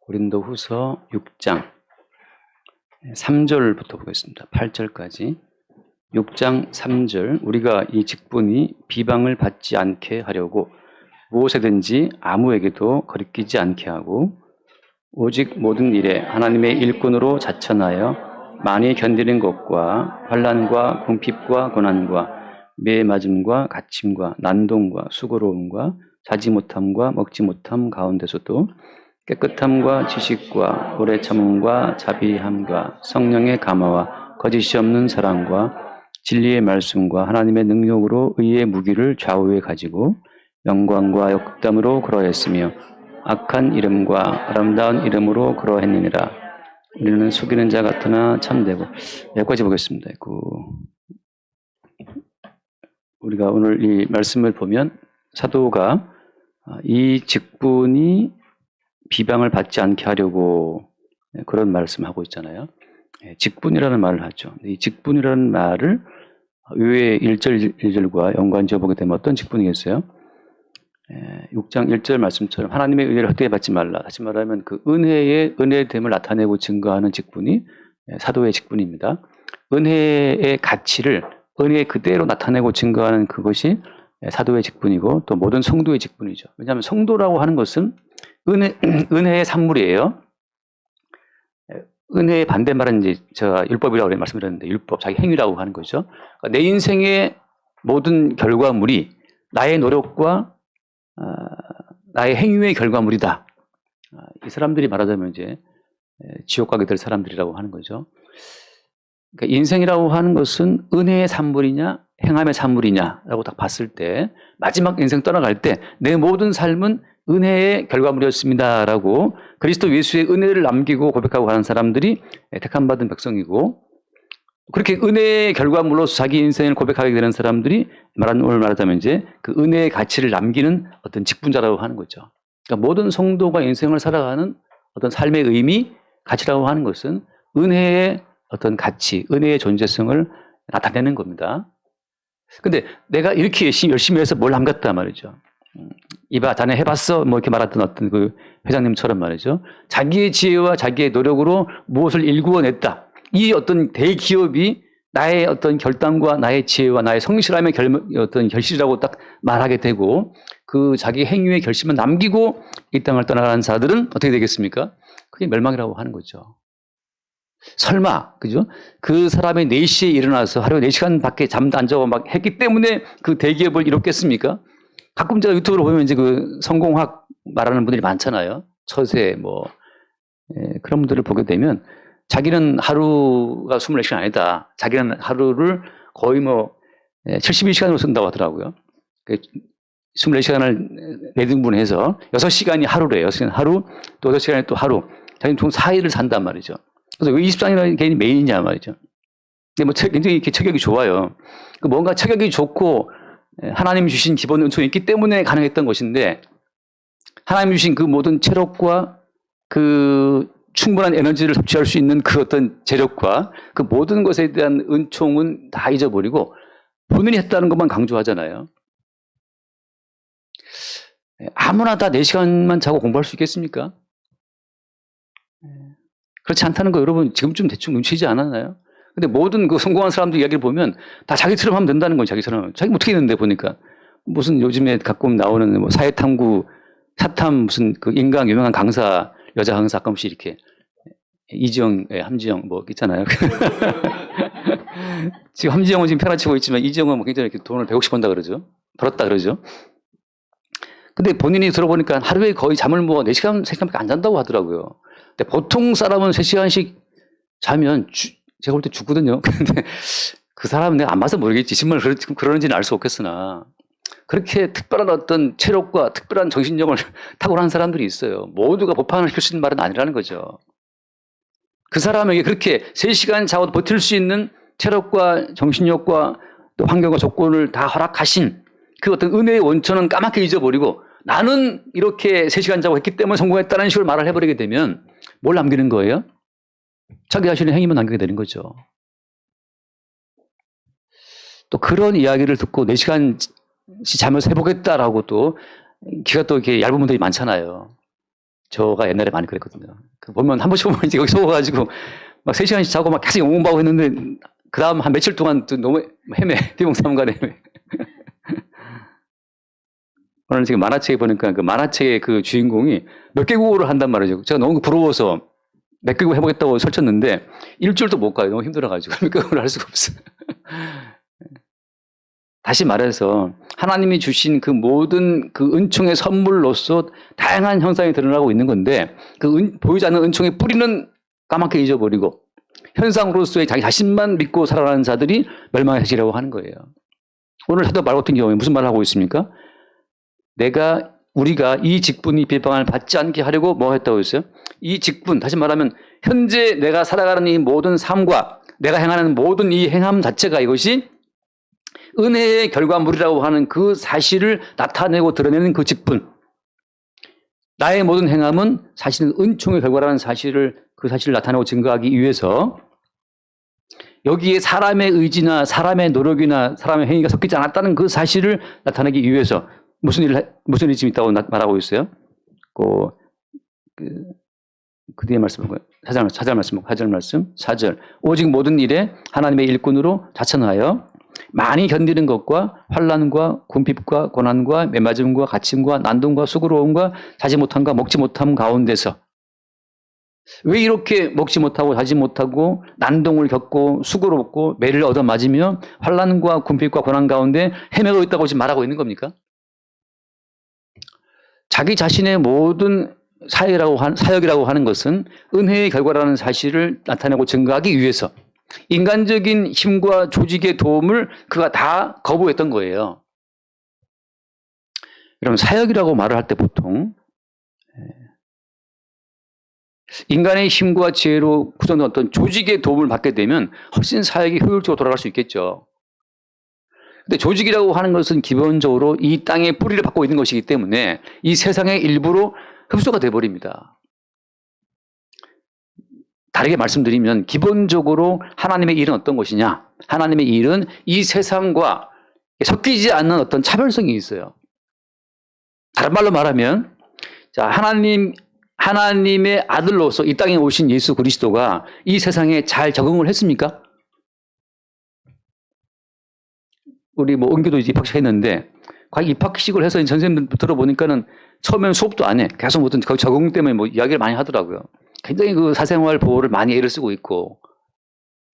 고린도후서 6장 3절부터 보겠습니다. 8절까지. 6장 3절. 우리가 이 직분이 비방을 받지 않게 하려고 무엇에든지 아무에게도 거리끼지 않게 하고 오직 모든 일에 하나님의 일꾼으로 자천하여 많이 견디는 것과 환난과 궁핍과 고난과 매의 맞음과 갇힘과 난동과 수고로움과 자지 못함과 먹지 못함 가운데서도 깨끗함과 지식과 오래 참음과 자비함과 성령의 감화와 거짓이 없는 사랑과 진리의 말씀과 하나님의 능력으로 의의 무기를 좌우에 가지고 영광과 역담으로 그러했으며 악한 이름과 아름다운 이름으로 그러했느니라. 우리는 속이는 자 같으나 참되고. 여기까지 보겠습니다. 우리가 오늘 이 말씀을 보면 사도가 이 직분이 비방을 받지 않게 하려고 그런 말씀하고 있잖아요. 직분이라는 말을 하죠. 이 직분이라는 말을 위에 1절 1절과 연관지어 보게 되면 어떤 직분이겠어요? 6장 1절 말씀처럼 하나님의 은혜를 헛되이 받지 말라. 다시 말하면 그 은혜의 은혜됨을 나타내고 증거하는 직분이 사도의 직분입니다. 은혜의 가치를 은혜 그대로 나타내고 증거하는 그것이 사도의 직분이고 또 모든 성도의 직분이죠. 왜냐하면 성도라고 하는 것은 은혜의 산물이에요. 은혜의 반대말은 이제 제가 율법이라고 말씀드렸는데 율법, 자기 행위라고 하는 거죠. 그러니까 내 인생의 모든 결과물이 나의 노력과 나의 행위의 결과물이다. 이 사람들이 말하자면 이제 지옥 가게 될 사람들이라고 하는 거죠. 그러니까 인생이라고 하는 것은 은혜의 산물이냐 행함의 산물이냐라고 딱 봤을 때 마지막 인생 떠나갈 때 내 모든 삶은 은혜의 결과물이었습니다라고 그리스도 예수의 은혜를 남기고 고백하고 가는 사람들이 택함 받은 백성이고 그렇게 은혜의 결과물로서 자기 인생을 고백하게 되는 사람들이 오늘 말하자면 이제 그 은혜의 가치를 남기는 어떤 직분자라고 하는 거죠. 그러니까 모든 성도가 인생을 살아가는 어떤 삶의 의미, 가치라고 하는 것은 은혜의 어떤 가치, 은혜의 존재성을 나타내는 겁니다. 근데 내가 이렇게 열심히 해서 뭘 남겼다 말이죠. 이봐, 자네 해봤어? 뭐 이렇게 말했던 어떤 그 회장님처럼 말이죠. 자기의 지혜와 자기의 노력으로 무엇을 일구어냈다. 이 어떤 대기업이 나의 어떤 결단과 나의 지혜와 나의 성실함의 어떤 결실이라고 딱 말하게 되고 그 자기 행위의 결심을 남기고 이 땅을 떠나가는 자들은 어떻게 되겠습니까? 그게 멸망이라고 하는 거죠. 설마, 그죠? 그 사람이 4시에 일어나서 하루에 4시간 밖에 잠도 안 자고 막 했기 때문에 그 대기업을 이뤘겠습니까? 가끔 제가 유튜브로 보면 이제 그 성공학 말하는 분들이 많잖아요. 처세, 그런 분들을 보게 되면 자기는 하루가 24시간 아니다. 자기는 하루를 거의 72시간으로 쓴다고 하더라고요. 24시간을 4등분해서 6시간이 하루래요. 6시간 하루, 또 6시간이 또 하루. 자기는 총 4일을 산단 말이죠. 그래서 왜 24시간이라는 개인이 메인이냐 말이죠. 근데 굉장히 이렇게 체격이 좋아요. 뭔가 체격이 좋고 하나님이 주신 기본 은총이 있기 때문에 가능했던 것인데 하나님이 주신 그 모든 체력과 그 충분한 에너지를 섭취할 수 있는 그 어떤 재력과 그 모든 것에 대한 은총은 다 잊어버리고 본인이 했다는 것만 강조하잖아요. 아무나 다 4시간만 자고 공부할 수 있겠습니까? 그렇지 않다는 거 여러분 지금쯤 대충 눈치지 않았나요? 근데 모든 그 성공한 사람들 이야기를 보면 다 자기처럼 하면 된다는 거예요. 자기처럼. 자기 어떻게 했는데 보니까. 무슨 요즘에 가끔 나오는 사회탐구, 사탐 무슨 그 인강 유명한 강사, 여자 강사 가끔씩 이렇게 이지영, 함지영 있잖아요. 지금 함지영은 지금 편안치고 있지만 이지영은 굉장히 이렇게 돈을 100억씩 번다 그러죠. 벌었다 그러죠. 근데 본인이 들어보니까 하루에 거의 잠을 4시간, 3시간밖에 안 잔다고 하더라고요. 근데 보통 사람은 3시간씩 자면 제가 볼 때 죽거든요. 근데 그 사람은 내가 안 봐서 모르겠지. 정말 그러는지는 알 수 없겠으나 그렇게 특별한 어떤 체력과 특별한 정신력을 탁월한 사람들이 있어요. 모두가 보판을 시킬 수 있는 말은 아니라는 거죠. 그 사람에게 그렇게 3시간 자고 버틸 수 있는 체력과 정신력과 또 환경과 조건을 다 허락하신 그 어떤 은혜의 원천은 까맣게 잊어버리고 나는 이렇게 3시간 자고 했기 때문에 성공했다는 식으로 말을 해버리게 되면 뭘 남기는 거예요? 자기 자신의 행위만 남기게 되는 거죠. 또 그런 이야기를 듣고 4시간씩 자면서 해보겠다라고 또 귀가 또 이렇게 얇은 분들이 많잖아요. 저가 옛날에 많이 그랬거든요. 보면 한 번씩 보면 이제 여기 속아가지고 막 3시간씩 자고 막 계속 영웅하고 했는데 그 다음 한 며칠 동안 또 너무 헤매. 비몽사몽간에 헤매. 오늘 지금 만화책에 보니까 그 만화책의 그 주인공이 몇 개국어를 한단 말이죠. 제가 너무 부러워서 몇 개국어 해보겠다고 설쳤는데 일주일도 못 가요. 너무 힘들어가지고 몇 개국어를 할 수가 없어요. 다시 말해서 하나님이 주신 그 모든 그 은총의 선물로서 다양한 형상이 드러나고 있는 건데 그 보이지 않는 은총의 뿌리는 까맣게 잊어버리고 현상으로서의 자기 자신만 믿고 살아가는 자들이 멸망하시라고 하는 거예요. 오늘 사도 말 같은 경우에 무슨 말을 하고 있습니까? 우리가 이 직분이 비방을 받지 않게 하려고 뭐 했다고 했어요? 이 직분, 다시 말하면 현재 내가 살아가는 이 모든 삶과 내가 행하는 모든 이 행함 자체가 이것이 은혜의 결과물이라고 하는 그 사실을 나타내고 드러내는 그 직분. 나의 모든 행함은 사실은 은총의 결과라는 사실을, 그 사실을 나타내고 증거하기 위해서 여기에 사람의 의지나 사람의 노력이나 사람의 행위가 섞이지 않았다는 그 사실을 나타내기 위해서 무슨 일이 지금 있다고 말하고 있어요? 그 뒤에 말씀은 뭐예요? 4절. 오직 모든 일에 하나님의 일꾼으로 자천하여 많이 견디는 것과 환난과 궁핍과 고난과 매맞음과 갇힘과 난동과 수고로움과 자지 못함과 먹지 못함 가운데서 왜 이렇게 먹지 못하고 자지 못하고 난동을 겪고 수고롭고 매를 얻어맞으며 환난과 궁핍과 고난 가운데 헤매고 있다고 지금 말하고 있는 겁니까? 자기 자신의 모든 사역이라고 하는 것은 은혜의 결과라는 사실을 나타내고 증거하기 위해서 인간적인 힘과 조직의 도움을 그가 다 거부했던 거예요. 여러분, 사역이라고 말을 할 때 보통 인간의 힘과 지혜로 구성된 어떤 조직의 도움을 받게 되면 훨씬 사역이 효율적으로 돌아갈 수 있겠죠. 근데 조직이라고 하는 것은 기본적으로 이 땅의 뿌리를 받고 있는 것이기 때문에 이 세상의 일부로 흡수가 돼버립니다. 다르게 말씀드리면 기본적으로 하나님의 일은 어떤 것이냐? 하나님의 일은 이 세상과 섞이지 않는 어떤 차별성이 있어요. 다른 말로 말하면 자, 하나님의 아들로서 이 땅에 오신 예수 그리스도가 이 세상에 잘 적응을 했습니까? 우리 은교도 입학식 했는데, 입학식을 해서 선생님들 들어보니까는 처음에는 수업도 안 해. 계속 무슨 적응 때문에 이야기를 많이 하더라고요. 굉장히 그 사생활 보호를 많이 애를 쓰고 있고,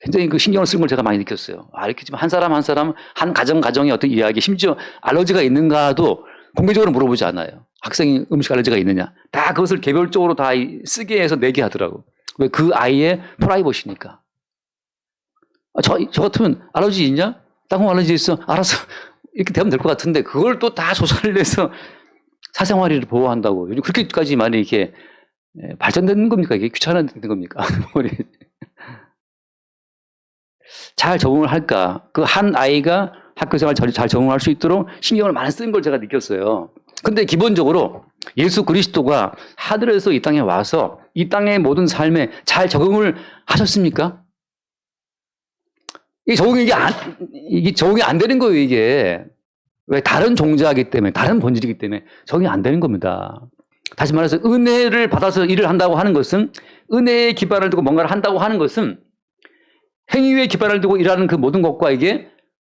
굉장히 그 신경을 쓰는 걸 제가 많이 느꼈어요. 이렇게 지금 한 사람, 한 가정의 어떤 이야기, 심지어 알러지가 있는가도 공개적으로 물어보지 않아요. 학생이 음식 알러지가 있느냐. 다 그것을 개별적으로 다 쓰게 해서 내게 하더라고. 왜? 그 아이의 프라이버시니까. 저 같으면 알러지 있냐? 땅콩 알러지 있어? 알았어. 이렇게 되면 될 것 같은데 그걸 또 다 조사를 내서 사생활을 보호한다고. 요즘 그렇게까지 많이 이렇게 발전된 겁니까? 이게 귀찮아진 겁니까? 잘 적응을 할까? 그 한 아이가 학교 생활 잘 적응할 수 있도록 신경을 많이 쓰는 걸 제가 느꼈어요. 근데 기본적으로 예수 그리스도가 하늘에서 이 땅에 와서 이 땅의 모든 삶에 잘 적응을 하셨습니까? 이게 적응이 안 되는 거예요, 이게. 왜? 다른 종자이기 때문에, 다른 본질이기 때문에 적응이 안 되는 겁니다. 다시 말해서 은혜를 받아서 일을 한다고 하는 것은, 은혜의 기반을 두고 뭔가를 한다고 하는 것은 행위의 기반을 두고 일하는 그 모든 것과 이게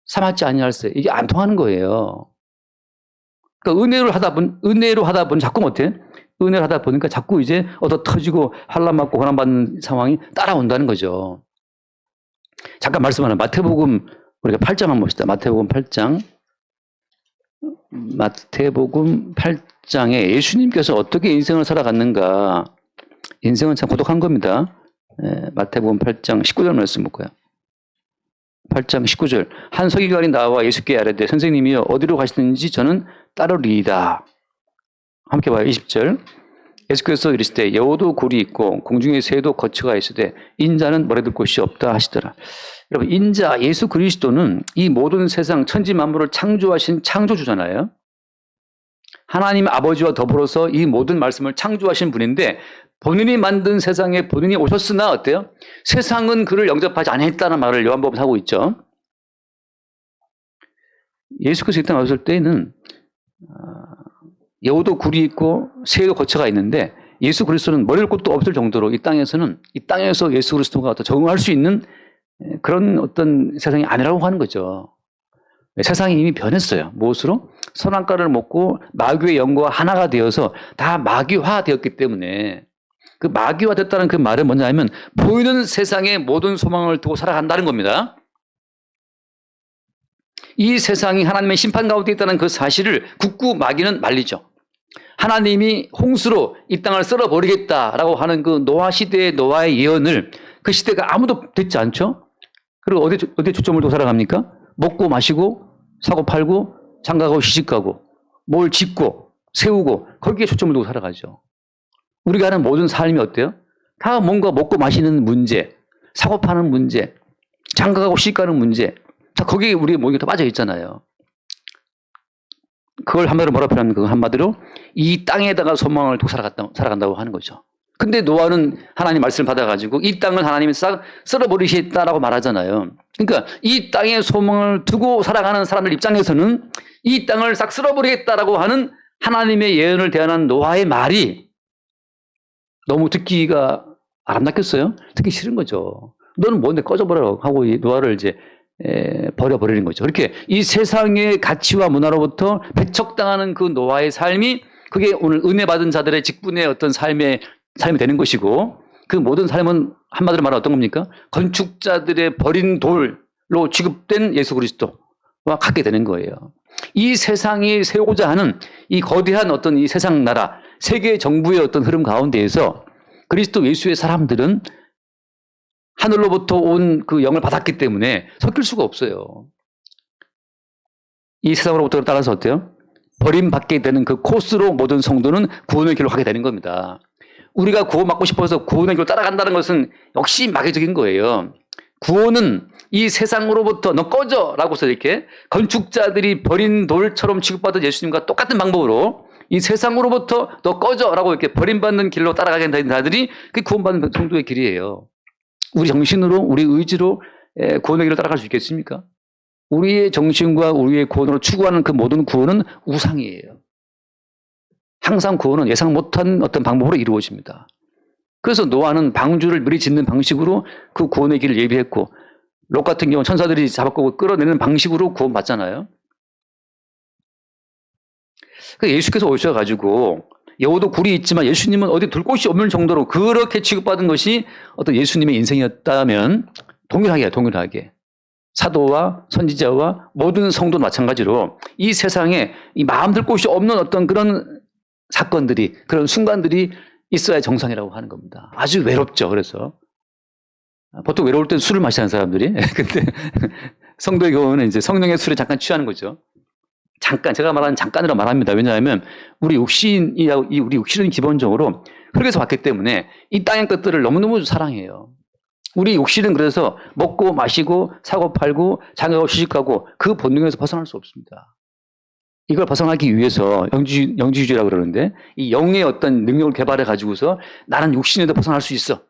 삼았지 아니할세. 이게 안 통하는 거예요. 그러니까 은혜로 하다 보니 자꾸 못해. 은혜를 하다 보니까 자꾸 이제 얻어 터지고 환난 받고 고난 받는 상황이 따라온다는 거죠. 잠깐 말씀하는 마태복음 우리가 8장 한번 봅시다. 마태복음 8장에 예수님께서 어떻게 인생을 살아갔는가. 인생은 참 고독한 겁니다. 마태복음 8장 19절 말씀 볼까요? 8장 19절. 한 서기관이 나와 예수께 아뢰되 선생님이여 어디로 가시든지 저는 따르리이다. 함께 봐요. 20절. 예수께서 이르시되 여우도 굴이 있고 공중의 새도 거처가 있으되 인자는 머리둘 곳이 없다 하시더라. 여러분, 인자 예수 그리스도는 이 모든 세상 천지 만물을 창조하신 창조주잖아요. 하나님 아버지와 더불어서 이 모든 말씀을 창조하신 분인데 본인이 만든 세상에 본인이 오셨으나 어때요? 세상은 그를 영접하지 않았다는 말을 요한복음에서 하고 있죠. 예수께서 이 땅에 왔을 때는 여우도 굴이 있고 새도 거처가 있는데 예수 그리스도는 머리를 곳도 없을 정도로 이 땅에서 예수 그리스도가 더 적응할 수 있는 그런 어떤 세상이 아니라고 하는 거죠. 세상이 이미 변했어요. 무엇으로? 선악과를 먹고 마귀의 영과 하나가 되어서 다 마귀화 되었기 때문에 그 마귀화 됐다는 그 말은 뭐냐면 보이는 세상의 모든 소망을 두고 살아간다는 겁니다. 이 세상이 하나님의 심판 가운데 있다는 그 사실을 굳고 마귀는 말리죠. 하나님이 홍수로 이 땅을 썰어버리겠다라고 하는 그 노아 시대의 노아의 예언을 그 시대가 아무도 듣지 않죠. 그리고 어디 초점을 두고 살아갑니까? 먹고 마시고 사고 팔고 장가가고 시집가고 뭘 짓고 세우고 거기에 초점을 두고 살아가죠. 우리가 하는 모든 삶이 어때요? 다 뭔가 먹고 마시는 문제, 사고 파는 문제, 장가가고 시집가는 문제. 자, 거기에 우리의 모임이 더 빠져 있잖아요. 그걸 한마디로 뭐라 표현하면 그 한마디로 이 땅에다가 소망을 두고 살아간다고 하는 거죠. 근데 노아는 하나님 말씀을 받아가지고 이 땅을 하나님이 싹 썰어버리시겠다라고 말하잖아요. 그러니까 이 땅에 소망을 두고 살아가는 사람들 입장에서는 이 땅을 싹 썰어버리겠다라고 하는 하나님의 예언을 대하는 노아의 말이 너무 듣기가 아름답겠어요? 듣기 싫은 거죠. 너는 뭔데 꺼져버려 하고 이 노아를 이제 버려버리는 거죠. 그렇게 이 세상의 가치와 문화로부터 배척당하는 그 노아의 삶이 그게 오늘 은혜 받은 자들의 직분의 어떤 삶이 되는 것이고 그 모든 삶은 한마디로 말하면 어떤 겁니까? 건축자들의 버린 돌로 취급된 예수 그리스도와 같게 되는 거예요. 이 세상이 세우고자 하는 이 거대한 어떤 이 세상 나라, 세계 정부의 어떤 흐름 가운데에서 그리스도 예수의 사람들은 하늘로부터 온 그 영을 받았기 때문에 섞일 수가 없어요. 이 세상으로부터 따라서 어때요? 버림받게 되는 그 코스로 모든 성도는 구원의 길로 가게 되는 겁니다. 우리가 구원받고 싶어서 구원의 길로 따라간다는 것은 역시 마귀적인 거예요. 구원은 이 세상으로부터 너 꺼져! 라고서 이렇게 건축자들이 버린 돌처럼 취급받은 예수님과 똑같은 방법으로 이 세상으로부터 너 꺼져! 라고 이렇게 버림받는 길로 따라가게 되는 자들이 그 구원받는 성도의 길이에요. 우리 정신으로, 우리 의지로 구원의 길을 따라갈 수 있겠습니까? 우리의 정신과 우리의 구원으로 추구하는 그 모든 구원은 우상이에요. 항상 구원은 예상 못한 어떤 방법으로 이루어집니다. 그래서 노아는 방주를 미리 짓는 방식으로 그 구원의 길을 예비했고 롯 같은 경우는 천사들이 잡아끄고 끌어내는 방식으로 구원받잖아요. 예수께서 오셔가지고 여우도 굴이 있지만 예수님은 어디 둘 곳이 없는 정도로 그렇게 취급받은 것이 어떤 예수님의 인생이었다면 동일하게 사도와 선지자와 모든 성도 마찬가지로 이 세상에 이 마음 들 곳이 없는 어떤 그런 사건들이 그런 순간들이 있어야 정상이라고 하는 겁니다. 아주 외롭죠. 그래서 보통 외로울 때 술을 마시는 사람들이 근데 성도의 경우는 이제 성령의 술에 잠깐 취하는 거죠. 잠깐 제가 말하는 잠깐이라고 말합니다. 왜냐하면 우리 육신은 기본적으로 흙에서 왔기 때문에 이 땅의 것들을 너무너무 사랑해요. 우리 육신은 그래서 먹고 마시고 사고 팔고 장가가고 시집가고 그 본능에서 벗어날 수 없습니다. 이걸 벗어나기 위해서 영지주의라고 그러는데 이 영의 어떤 능력을 개발해 가지고서 나는 육신에도 벗어날 수 있어.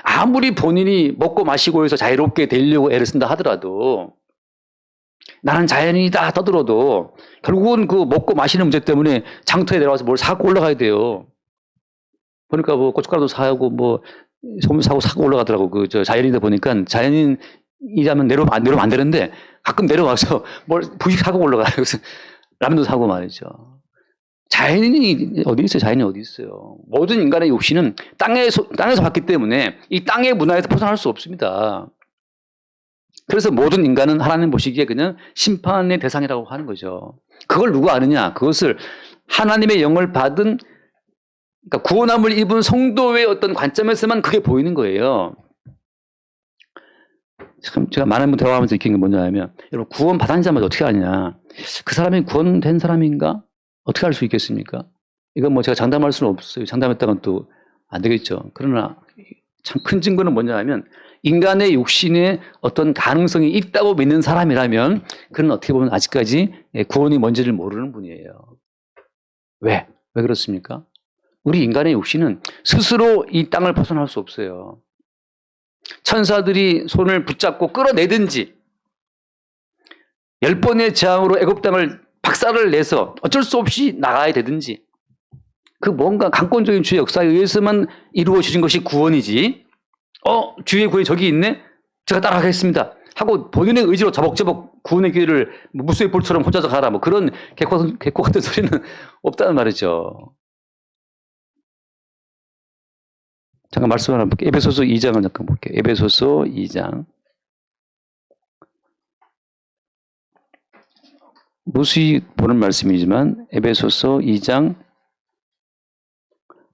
아무리 본인이 먹고 마시고 해서 자유롭게 되려고 애를 쓴다 하더라도 나는 자연인이다 떠들어도 결국은 그 먹고 마시는 문제 때문에 장터에 내려와서 뭘 사고 올라가야 돼요. 보니까 뭐 고춧가루도 사고 뭐 소금 사고 올라가더라고. 저 자연인이다 보니까 자연인이라면 내려오면 안 되는데 가끔 내려와서 뭘 부식 사고 올라가요. 그래서 라면도 사고 말이죠. 자연인이 어디 있어요? 자연인이 어디 있어요? 모든 인간의 욕심은 땅에서 왔기 때문에 이 땅의 문화에서 벗어날 수 없습니다. 그래서 모든 인간은 하나님 보시기에 그냥 심판의 대상이라고 하는 거죠. 그걸 누가 아느냐? 그것을 하나님의 영을 받은 그러니까 구원함을 입은 성도의 어떤 관점에서만 그게 보이는 거예요. 참 제가 많은 분 대화하면서 느낀 게 뭐냐 하면 여러분 구원 받은 자마다 어떻게 아느냐? 그 사람이 구원된 사람인가? 어떻게 알 수 있겠습니까? 이건 뭐 제가 장담할 수는 없어요. 장담했다간 또 안 되겠죠. 그러나 참 큰 증거는 뭐냐 하면 인간의 육신에 어떤 가능성이 있다고 믿는 사람이라면 그는 어떻게 보면 아직까지 구원이 뭔지를 모르는 분이에요. 왜 그렇습니까? 우리 인간의 육신은 스스로 이 땅을 벗어날 수 없어요. 천사들이 손을 붙잡고 끌어내든지 10번의 재앙으로 애굽 땅을 박살을 내서 어쩔 수 없이 나가야 되든지 그 뭔가 강권적인 주의 역사에 의해서만 이루어지는 것이 구원이지. 주의 구원이 저기 있네? 제가 따라가겠습니다. 하고 본인의 의지로 자복자복 구원의 길을 무수의 볼처럼 혼자서 가라. 뭐 그런 개코 같은 소리는 없다는 말이죠. 잠깐 말씀 하나 볼게요. 에베소서 2장을 잠깐 볼게요. 에베소서 2장. 무수히 보는 말씀이지만 에베소서 2장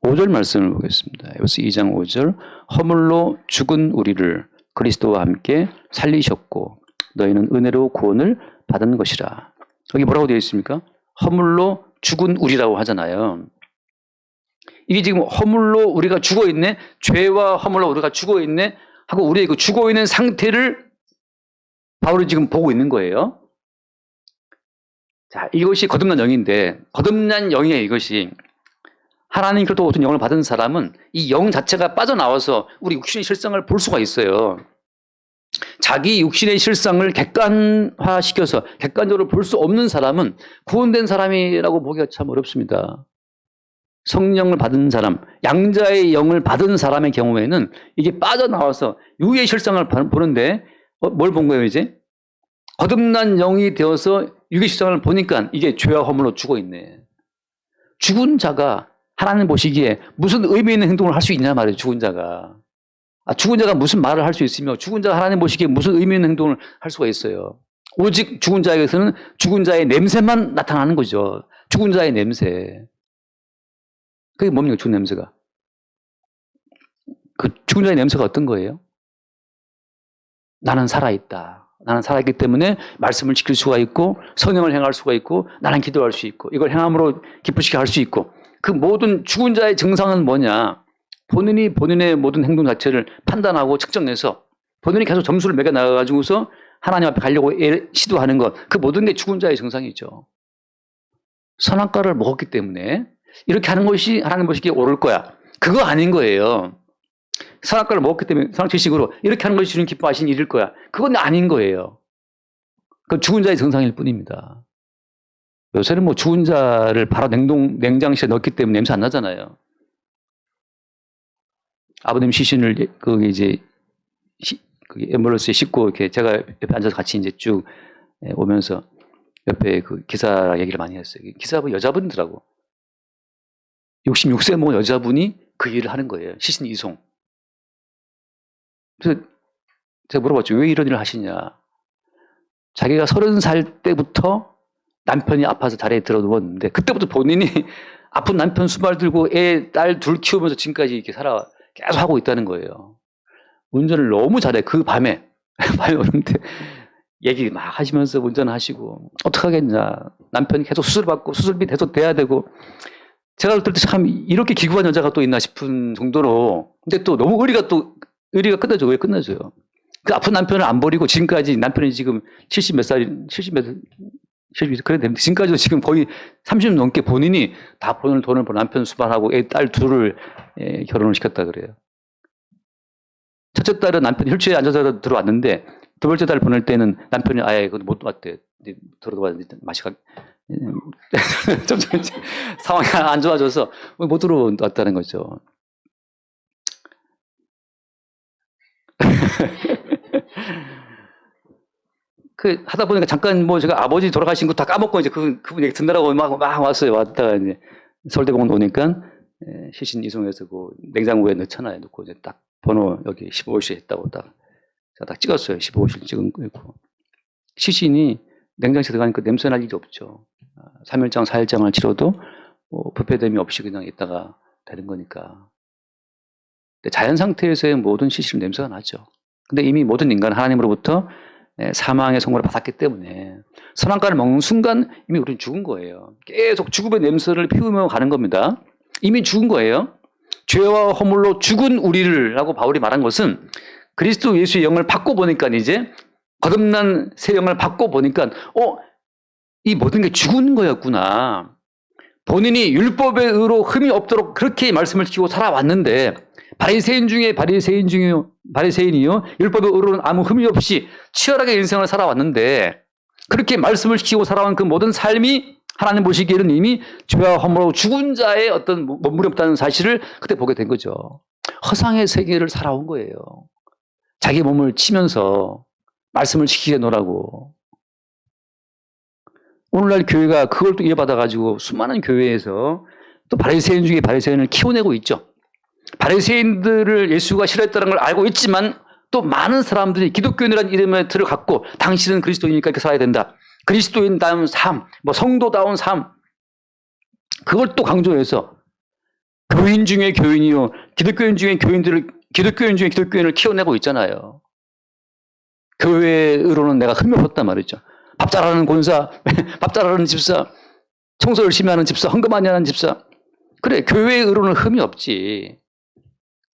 5절 말씀을 보겠습니다. 에베소서 2장 5절. 허물로 죽은 우리를 그리스도와 함께 살리셨고 너희는 은혜로 구원을 받은 것이라. 여기 뭐라고 되어 있습니까? 허물로 죽은 우리라고 하잖아요. 이게 지금 허물로 우리가 죽어 있네, 죄와 허물로 우리가 죽어 있네 하고 우리의 그 죽어 있는 상태를 바울이 지금 보고 있는 거예요. 자, 이것이 거듭난 영인데, 거듭난 영이에요, 이것이. 하나님께로부터 어떤 영을 받은 사람은 이 영 자체가 빠져나와서 우리 육신의 실상을 볼 수가 있어요. 자기 육신의 실상을 객관화시켜서 객관적으로 볼 수 없는 사람은 구원된 사람이라고 보기가 참 어렵습니다. 성령을 받은 사람, 양자의 영을 받은 사람의 경우에는 이게 빠져나와서 유의 실상을 보는데 뭘 본 거예요 이제? 거듭난 영이 되어서 유의 실상을 보니까 이게 죄와 허물로 죽어 있네. 죽은 자가 하나님 보시기에 무슨 의미 있는 행동을 할 수 있냐 말이에요. 죽은 자가. 죽은 자가 무슨 말을 할 수 있으며 죽은 자가 하나님 보시기에 무슨 의미 있는 행동을 할 수가 있어요. 오직 죽은 자에게서는 죽은 자의 냄새만 나타나는 거죠. 죽은 자의 냄새. 그게 뭡니까? 죽은 냄새가. 그 죽은 자의 냄새가 어떤 거예요? 나는 살아있다. 나는 살아있기 때문에 말씀을 지킬 수가 있고 성령을 행할 수가 있고 나는 기도할 수 있고 이걸 행함으로 기쁘시게 할 수 있고 그 모든 죽은 자의 증상은 뭐냐? 본인이 본인의 모든 행동 자체를 판단하고 측정해서 본인이 계속 점수를 매겨 나가가지고서 하나님 앞에 가려고 시도하는 것, 그 모든 게 죽은 자의 증상이죠. 선악과를 먹었기 때문에 이렇게 하는 것이 하나님 보시기에 옳을 거야. 그거 아닌 거예요. 선악과를 먹었기 때문에 선악지식으로 이렇게 하는 것이 주님 기뻐하신 일일 거야. 그건 아닌 거예요. 그 죽은 자의 증상일 뿐입니다. 요새는 뭐 죽은 자를 바로 냉장실에 넣기 때문에 냄새 안 나잖아요. 아버님 시신을 그 이제 앰뷸런스에 싣고 이렇게 제가 옆에 앉아서 같이 이제 쭉 오면서 옆에 그 기사랑 얘기를 많이 했어요. 기사분 여자분이더라고. 66세 먹은 여자분이 그 일을 하는 거예요. 시신 이송. 그래서 제가 물어봤죠. 왜 이런 일을 하시냐. 자기가 30살 때부터 남편이 아파서 자리에 들어 누웠는데 그때부터 본인이 아픈 남편 수발 들고 딸 둘 키우면서 지금까지 이렇게 계속 하고 있다는 거예요. 운전을 너무 잘해. 그 밤에 오는데 얘기 막 하시면서 운전하시고 어떡하겠냐. 남편이 계속 수술받고 수술비 계속 돼야 되고 제가 볼 때 참 이렇게 기구한 여자가 또 있나 싶은 정도로 근데 또 너무 의리가 끝나죠. 왜 끝나줘요? 그 아픈 남편을 안 버리고 지금까지 남편이 지금 70 몇 살, 70 그래 됩니다. 지금까지도 지금 거의 30년 넘게 본인이 다 돈을 벌 남편 수발하고 딸 둘을 결혼을 시켰다 그래요. 첫째 딸은 남편이 휠체어에 앉아서 들어왔는데 두 번째 딸 보낼 때는 남편이 아예 못 왔대. 들어왔는데 맛이가 점점 상황이 안 좋아져서 못 들어왔다는 거죠. 하다 보니까 잠깐 제가 아버지 돌아가신 거 다 까먹고 이제 그분 얘기 듣느라고 막 왔어요. 왔다가 이제 서울대공원 오니까 시신 이송해서 그 냉장고에 넣잖아요. 넣고 이제 딱 번호 여기 15호실 했다고 제가 딱 찍었어요. 15호실 찍은 거 있고. 시신이 냉장실에 들어가니까 냄새 날 일이 없죠. 3일장, 4일장을 치러도 부패됨이 없이 그냥 있다가 되는 거니까. 근데 자연 상태에서의 모든 시신은 냄새가 나죠. 근데 이미 모든 인간은 하나님으로부터 사망의 선고를 받았기 때문에 선악과를 먹는 순간 이미 우리는 죽은 거예요. 계속 죽음의 냄새를 피우며 가는 겁니다. 이미 죽은 거예요. 죄와 허물로 죽은 우리를 라고 바울이 말한 것은 그리스도 예수의 영을 받고 보니까 이제 거듭난 새 영을 받고 보니까 이 모든 게 죽은 거였구나. 본인이 율법의 의로 흠이 없도록 그렇게 말씀을 지키고 살아왔는데 바리새인이요 율법의 의로는 아무 흠이 없이 치열하게 인생을 살아왔는데 그렇게 말씀을 지키고 살아온 그 모든 삶이 하나님 보시기에는 이미 죄와 허물로 죽은 자의 어떤 몸물이 없다는 사실을 그때 보게 된 거죠. 허상의 세계를 살아온 거예요. 자기 몸을 치면서 말씀을 지키게 놓으라고. 오늘날 교회가 그걸 또 이어받아가지고 수많은 교회에서 또 바리새인 중에 바리새인을 키워내고 있죠. 바리새인들을 예수가 싫어했다는 걸 알고 있지만 또 많은 사람들이 기독교인이라는 이름의 틀을 갖고 당신은 그리스도인이니까 이렇게 살아야 된다. 그리스도인다운 삶, 성도다운 삶. 그걸 또 강조해서 교인 중에 교인이요. 기독교인 중에 기독교인을 키워내고 있잖아요. 교회로는 내가 흠이 없었단 말이죠. 밥 잘하는 권사, 밥 잘하는 집사, 청소 열심히 하는 집사, 헌금 많이 하는 집사. 그래, 교회의 의로는 흠이 없지.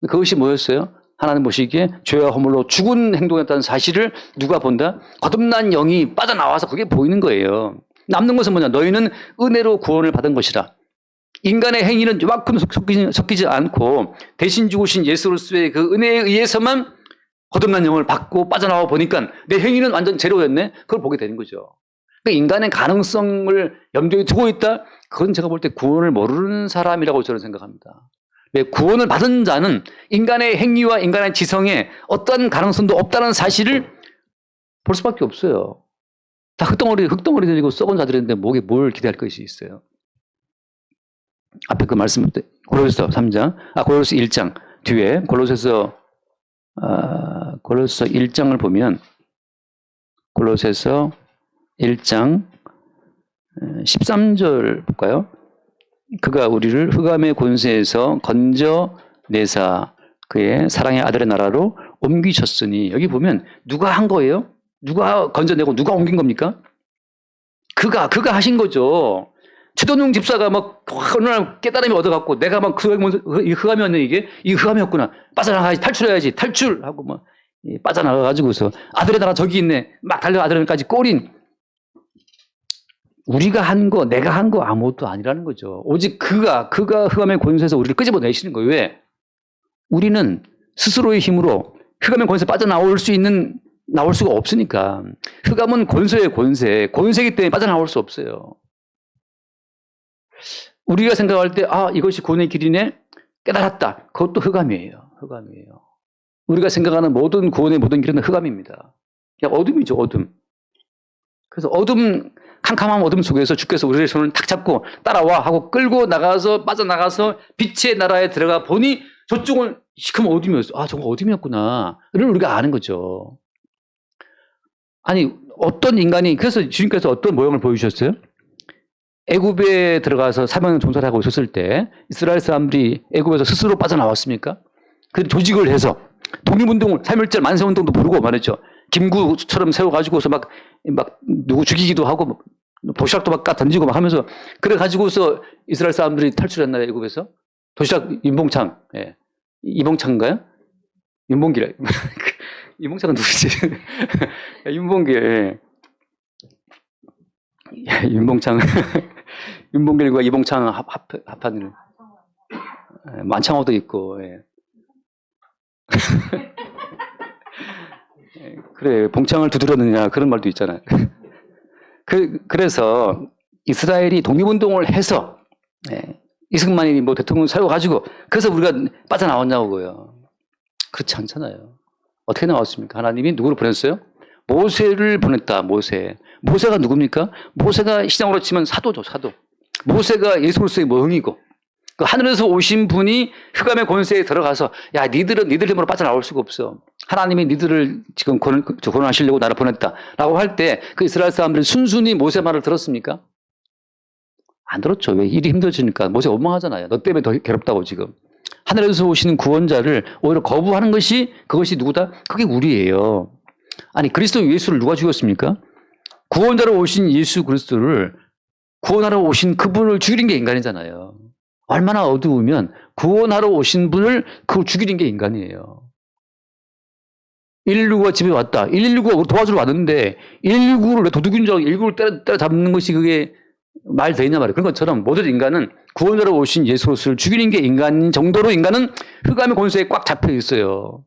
그것이 뭐였어요? 하나님 보시기에 죄와 허물로 죽은 행동이었다는 사실을 누가 본다? 거듭난 영이 빠져나와서 그게 보이는 거예요. 남는 것은 뭐냐? 너희는 은혜로 구원을 받은 것이라. 인간의 행위는 요만큼 섞이지 않고 대신 죽으신 예수로서의 그 은혜에 의해서만 거듭난 영을 받고 빠져나와 보니까 내 행위는 완전 제로였네? 그걸 보게 되는 거죠. 그러니까 인간의 가능성을 염두에 두고 있다? 그건 제가 볼 때 구원을 모르는 사람이라고 저는 생각합니다. 왜 구원을 받은 자는 인간의 행위와 인간의 지성에 어떤 가능성도 없다는 사실을 볼 수밖에 없어요. 다 흙덩어리 들이고 썩은 자들인데 목에 뭘 기대할 것이 있어요. 앞에 그 말씀, 골로새서 3장, 골로새 1장 뒤에 골로새서 1장을 보면 골로새서 1장 13절 볼까요? 그가 우리를 흑암의 권세에서 건져내사 그의 사랑의 아들의 나라로 옮기셨으니 여기 보면 누가 한 거예요? 누가 건져내고 누가 옮긴 겁니까? 그가 하신 거죠. 최동용 집사가 막 어느 날 깨달음이 얻어갖고 내가 막 이 흑암이었네 이게? 이 흑암이었구나. 빠져나가야지 탈출해야지 탈출하고 막 빠져나가가지고서 아들의 나라 저기 있네. 막 달려 아들에까지 꼬린 우리가 한 거, 내가 한 거 아무것도 아니라는 거죠. 오직 그가 흑암의 권세에서 우리를 끄집어내시는 거예요. 왜? 우리는 스스로의 힘으로 흑암의 권세에 빠져나올 수가 없으니까. 흑암은 권세의 권세이기 때문에 빠져나올 수 없어요. 우리가 생각할 때, 이것이 구원의 길이네? 깨달았다. 그것도 흑암이에요. 우리가 생각하는 모든 구원의 모든 길은 흑암입니다. 그냥 어둠이죠, 어둠. 그래서 캄캄한 어둠 속에서 주께서 우리의 손을 탁 잡고 따라와 하고 끌고 나가서 빠져나가서 빛의 나라에 들어가 보니 저쪽은 시커먼 어둠이었어. 저거 어둠이었구나. 를 우리가 아는 거죠. 아니, 어떤 인간이, 그래서 주님께서 어떤 모형을 보여주셨어요? 애굽에 들어가서 사명 종사를 하고 있었을 때 이스라엘 사람들이 애굽에서 스스로 빠져나왔습니까? 그 조직을 해서 독립운동을 3.1절 만세운동도 부르고 말했죠. 김구처럼 세워가지고서 막 누구 죽이기도 하고 도시락도 막 던지고 막 하면서 그래가지고서 이스라엘 사람들이 탈출했나요, 애굽에서? 도시락 윤봉창, 이봉창인가요? 윤봉길. 이봉창은 누구지? 윤봉길. 윤봉창. 윤봉길과 이봉창 합한 만창호도 있고. 그래, 봉창을 두드렸느냐 그런 말도 있잖아요. 그래서 이스라엘이 독립운동을 해서 이승만이 대통령 세워가지고 그래서 우리가 빠져나왔냐고요. 그렇지 않잖아요. 어떻게 나왔습니까? 하나님이 누구를 보냈어요? 모세를 보냈다. 모세가 누굽니까? 모세가 시장으로 치면 사도죠. 모세가 예수로서의 모형이고 그 하늘에서 오신 분이 흑암의 권세에 들어가서 야 니들은 니들 힘으로 빠져나올 수가 없어. 하나님이 니들을 지금 구원하시려고 나를 보냈다라고 할 때 그 이스라엘 사람들이 순순히 모세 말을 들었습니까? 안 들었죠. 왜? 일이 힘들어지니까. 모세 원망하잖아요. 너 때문에 더 괴롭다고 지금. 하늘에서 오시는 구원자를 오히려 거부하는 그것이 누구다? 그게 우리예요. 아니 그리스도 예수를 누가 죽였습니까? 구원자로 오신 예수 그리스도를 구원하러 오신 그분을 죽이는 게 인간이잖아요. 얼마나 어두우면 구원하러 오신 분을 그걸 죽이는 게 인간이에요. 119가 집에 왔다. 119가 도와주러 왔는데 119를 왜 도둑인 줄 알고 119를 때려잡는 것이 그게 말 되냐 말이에요. 그런 것처럼 모든 인간은 구원자로 오신 예수로서를 죽이는 게 인간인 정도로 인간은 흑암의 권세에 꽉 잡혀 있어요.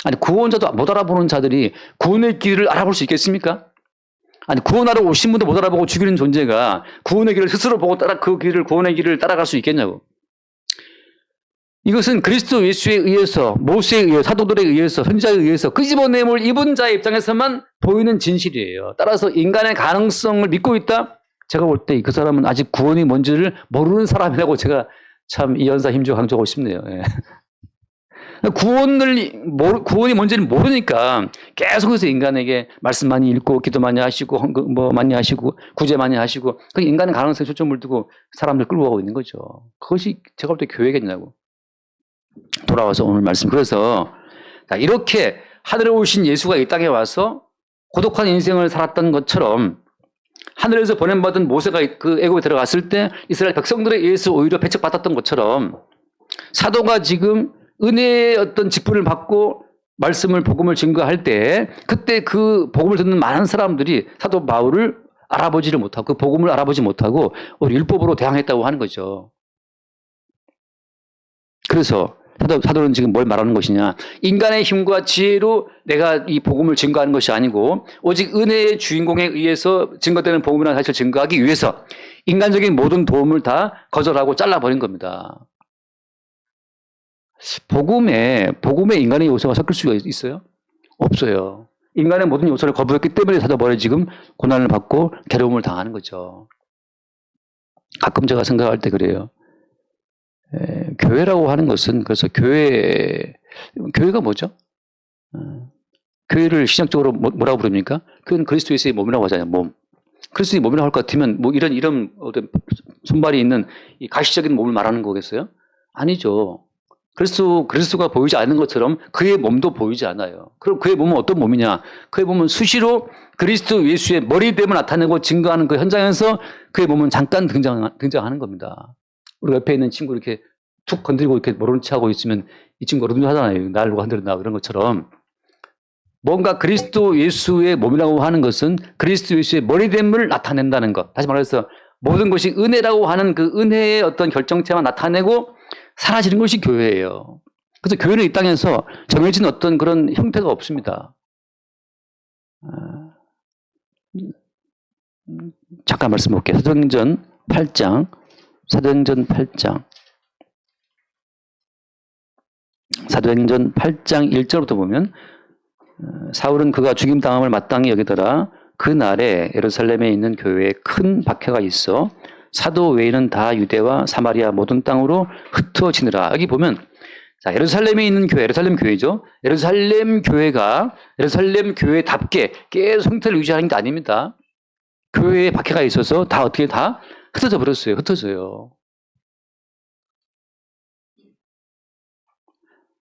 아니 구원자도 못 알아보는 자들이 구원의 길을 알아볼 수 있겠습니까? 아니, 구원하러 오신 분도 못 알아보고 죽이는 존재가 구원의 길을 스스로 보고 구원의 길을 따라갈 수 있겠냐고. 이것은 그리스도 예수에 의해서, 모세에 의해서, 사도들에 의해서, 선지자에 의해서 끄집어냄을 입은 자의 입장에서만 보이는 진실이에요. 따라서 인간의 가능성을 믿고 있다? 제가 볼 때 그 사람은 아직 구원이 뭔지를 모르는 사람이라고 제가 참 이 연사 힘주고 강조하고 싶네요. 예. 구원이 뭔지를 모르니까 계속해서 인간에게 말씀 많이 읽고, 기도 많이 하시고, 많이 하시고, 구제 많이 하시고, 그 인간의 가능성에 초점을 두고 사람들 끌고 가고 있는 거죠. 그것이 제가 볼 때 교회겠냐고. 돌아와서 오늘 말씀. 그래서 이렇게 하늘에 오신 예수가 이 땅에 와서 고독한 인생을 살았던 것처럼 하늘에서 보냄받은 모세가 그 애굽에 들어갔을 때 이스라엘 백성들에 의해서 오히려 배척받았던 것처럼 사도가 지금 은혜의 어떤 직분을 받고 말씀을, 복음을 증거할 때 그때 그 복음을 듣는 많은 사람들이 사도 바울을 알아보지를 못하고 그 복음을 알아보지 못하고 오히려 율법으로 대항했다고 하는 거죠. 그래서 사도는 지금 뭘 말하는 것이냐. 인간의 힘과 지혜로 내가 이 복음을 증거하는 것이 아니고 오직 은혜의 주인공에 의해서 증거되는 복음이라는 사실을 증거하기 위해서 인간적인 모든 도움을 다 거절하고 잘라버린 겁니다. 복음에 인간의 요소가 섞일 수가 있어요? 없어요. 인간의 모든 요소를 거부했기 때문에 사도 바울이 지금 고난을 받고 괴로움을 당하는 거죠. 가끔 제가 생각할 때 그래요. 교회라고 하는 것은, 그래서 교회가 뭐죠? 교회를 신학적으로 뭐라고 부릅니까? 그건 그리스도 예수의 몸이라고 하잖아요, 몸. 그리스도의 몸이라고 할 것 같으면 뭐 이런 어떤 손발이 있는 이 가시적인 몸을 말하는 거겠어요? 아니죠. 그리스도가 보이지 않는 것처럼 그의 몸도 보이지 않아요. 그럼 그의 몸은 어떤 몸이냐? 그의 몸은 수시로 그리스도 예수의 머리됨을 나타내고 증거하는 그 현장에서 그의 몸은 잠깐 등장하는 겁니다. 우리 옆에 있는 친구 이렇게 툭 건드리고 이렇게 모르는 체 하고 있으면 이 친구가 어른하잖아요. 나를 건드린다 그런 것처럼 뭔가 그리스도 예수의 몸이라고 하는 것은 그리스도 예수의 머리됨을 나타낸다는 것. 다시 말해서 모든 것이 은혜라고 하는 그 은혜의 어떤 결정체만 나타내고 사라지는 것이 교회예요. 그래서 교회는 이 땅에서 정해진 어떤 그런 형태가 없습니다. 잠깐 말씀 볼게요. 사도행전 8장. 사도행전 8장 1절부터 보면 사울은 그가 죽임당함을 마땅히 여기더라. 그날에 예루살렘에 있는 교회에 큰 박해가 있어 사도 외에는 다 유대와 사마리아 모든 땅으로 흩어지느라. 여기 보면 자, 예루살렘에 있는 교회, 예루살렘 교회죠. 예루살렘 교회가 예루살렘 교회답게 계속 형태를 유지하는 게 아닙니다. 교회에 박해가 있어서 다 어떻게 다 흩어져 버렸어요. 흩어져요.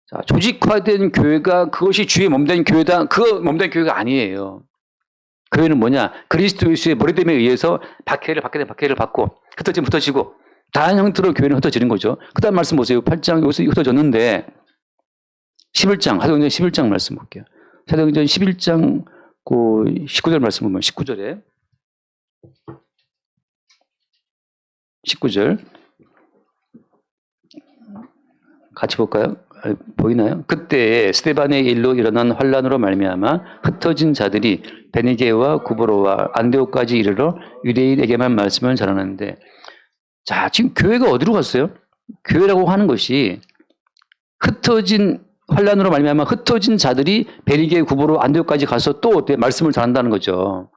자, 조직화된 교회가 그것이 주의 몸된 교회다. 그 몸된 교회가 아니에요. 교회는 뭐냐? 그리스도 예수의 머리됨에 의해서 박해를 받고 흩어지고 다양한 형태로 교회는 흩어지는 거죠. 그 다음 말씀 보세요. 8장 여기서 흩어졌는데 11장, 사도행전 11장 말씀 볼게요. 사도행전 11장 19절 말씀 보면 19절에 19절 같이 볼까요? 보이나요? 그때 스데반의 일로 일어난 환란으로 말미암아 흩어진 자들이 베니게와 구브로와 안데옥까지 이르러 유대인에게만 말씀을 전하는데, 자, 지금 교회가 어디로 갔어요? 교회라고 하는 것이 흩어진 환란으로 말미암아 흩어진 자들이 베니게, 구브로, 안데옥까지 가서 또 말씀을 전한다는 거죠.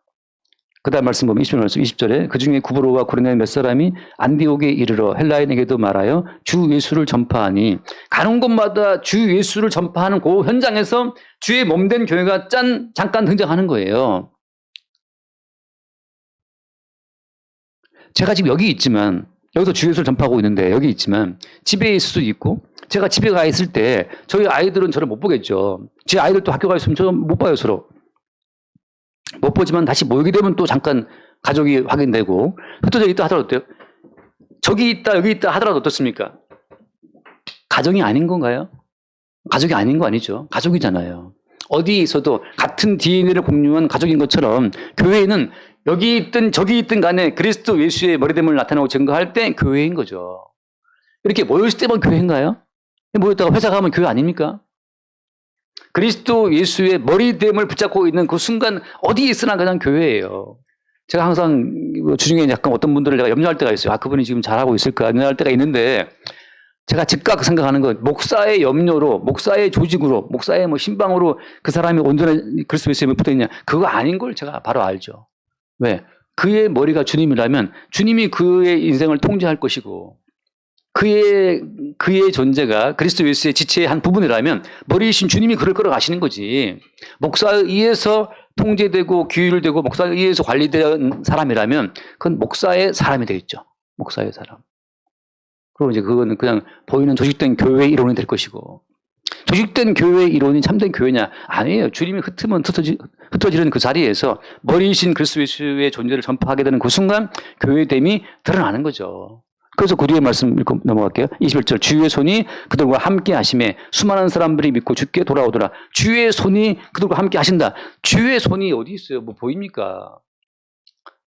그 다음 말씀 보면 20절에 그 중에 구브로와 고린도의 몇 사람이 안디옥에 이르러 헬라인에게도 말하여 주 예수를 전파하니, 가는 곳마다 주 예수를 전파하는 그 현장에서 주의 몸된 교회가 잠깐 등장하는 거예요. 제가 지금 여기 있지만, 여기서 주 예수를 전파하고 있는데 여기 있지만 집에 있을 수도 있고, 제가 집에 가 있을 때 저희 아이들은 저를 못 보겠죠. 제 아이들도 학교 가 있으면 저 못 봐요. 서로 못 보지만 다시 모이게 되면 또 잠깐 가족이 확인되고, 흩어져 있다 하더라도 어때요? 저기 있다 여기 있다 하더라도 어떻습니까? 가정이 아닌 건가요? 가족이 아닌 거 아니죠. 가족이잖아요. 어디에 있어도 같은 DNA를 공유한 가족인 것처럼 교회는 여기 있든 저기 있든 간에 그리스도 예수의 머리됨을 나타내고 증거할 때 교회인 거죠. 이렇게 모였을 때만 교회인가요? 모였다가 회사 가면 교회 아닙니까? 그리스도 예수의 머리됨을 붙잡고 있는 그 순간 어디에 있으나 그냥 교회예요. 제가 항상 주중에 약간 어떤 분들을 내가 염려할 때가 있어요. 아, 그분이 지금 잘하고 있을까 염려할 때가 있는데 제가 즉각 생각하는 건 목사의 염려로, 목사의 조직으로, 목사의 뭐 신방으로 그 사람이 온전한 그리스도 예수에 붙어 있냐, 그거 아닌 걸 제가 바로 알죠. 왜? 그의 머리가 주님이라면 주님이 그의 인생을 통제할 것이고 그의 존재가 그리스도 예수의 지체의 한 부분이라면 머리이신 주님이 그를 끌어가시는 거지. 목사에 의해서 통제되고 규율되고 목사에 의해서 관리된 사람이라면 그건 목사의 사람이 되겠죠. 목사의 사람. 그리고 이제 그거는 그냥 보이는 조직된 교회의 이론이 될 것이고, 조직된 교회의 이론이 참된 교회냐? 아니에요. 주님이 흩어지는 그 자리에서 머리이신 그리스도 예수의 존재를 전파하게 되는 그 순간 교회됨이 드러나는 거죠. 그래서 그 뒤에 말씀 읽고 넘어갈게요. 21절. 주의 손이 그들과 함께 하심에 수많은 사람들이 믿고 주께 돌아오더라. 주의 손이 그들과 함께 하신다. 주의 손이 어디 있어요? 뭐 보입니까?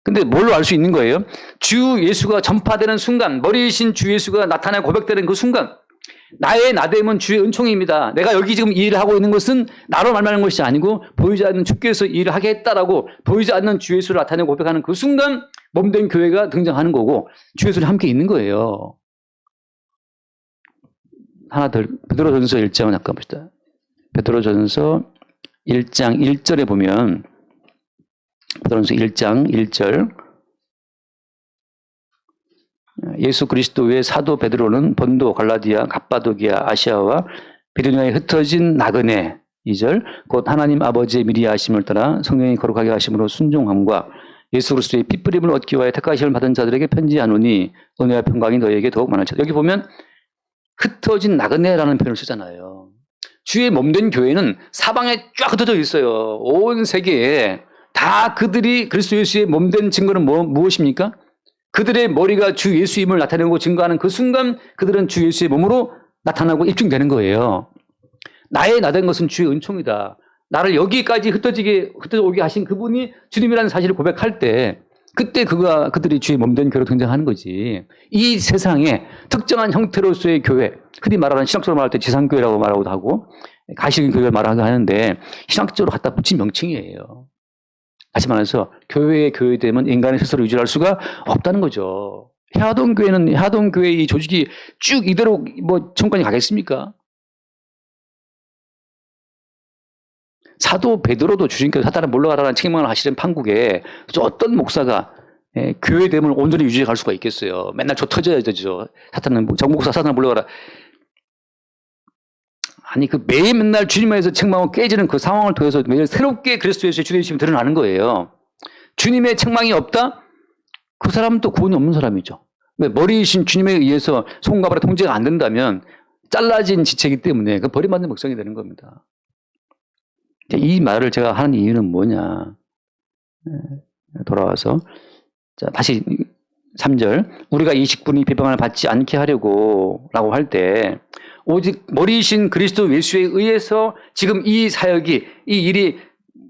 근데 뭘로 알 수 있는 거예요? 주 예수가 전파되는 순간, 머리이신 주 예수가 나타나고 고백되는 그 순간, 나의 나됨은 주의 은총입니다. 내가 여기 지금 이 일을 하고 있는 것은 나로 말하는 것이 아니고 보이지 않는 주께서 이 일을 하게 했다라고 보이지 않는 주 예수를 나타내고 고백하는 그 순간 몸된 교회가 등장하는 거고 주 예수를 함께 있는 거예요. 하나 더, 베드로전서 1장을 잠깐 봅시다. 베드로전서 1장 1절에 보면 베드로전서 1장 1절 예수 그리스도의 사도 베드로는 본도, 갈라디아, 갑바도기아, 아시아와 비두니아에 흩어진 나그네 2절 곧 하나님 아버지의 미리 하심을 따라 성령이 거룩하게 하심으로 순종함과 예수 그리스도의 핏부림을 얻기 위하여 택하심을 받은 자들에게 편지하노니 은혜와 평강이 너희에게 더욱 많을지어다. 여기 보면 흩어진 나그네라는 표현을 쓰잖아요. 주의 몸된 교회는 사방에 쫙 흩어져 있어요. 온 세계에 다 그들이 그리스도 예수의 몸된 증거는 무엇입니까? 그들의 머리가 주 예수임을 나타내고 증거하는 그 순간 그들은 주 예수의 몸으로 나타나고 입증되는 거예요. 나의 나된 것은 주의 은총이다. 나를 여기까지 흩어오게 하신 그분이 주님이라는 사실을 고백할 때 그때 그들이 주의 몸된 교회로 등장하는 거지. 이 세상에 특정한 형태로서의 교회, 흔히 말하는 신학적으로 말할 때 지상교회라고 말하기도 하고 가시교회를 말하기도 하는데 신학적으로 갖다 붙인 명칭이에요. 다시 말해서 교회의 교회됨은 인간의 스스로 유지할 수가 없다는 거죠. 해화동교회의 이 조직이 쭉 이대로 뭐 천국까지 가겠습니까? 사도 베드로도 주님께서 사탄을 물러가라는 책망을 하시는 판국에 어떤 목사가 교회됨을 온전히 유지해 갈 수가 있겠어요. 맨날 저 터져야 되죠. 정목사 사탄을 물러가라. 아니 매일 맨날 주님 안에서 책망하고 깨지는 그 상황을 통해서 매일 새롭게 그리스도 예수의 주되심이 드러나는 거예요. 주님의 책망이 없다? 그 사람은 또 구원이 없는 사람이죠. 머리이신 주님에 의해서 손과 발의 통제가 안 된다면 잘라진 지체이기 때문에 그 버림받는 목성이 되는 겁니다. 이 말을 제가 하는 이유는 뭐냐. 돌아와서 자 다시 3절 우리가 이 직분이 비방을 받지 않게 하려고 라고 할 때 오직 머리이신 그리스도 예수에 의해서 지금 이 사역이 이 일이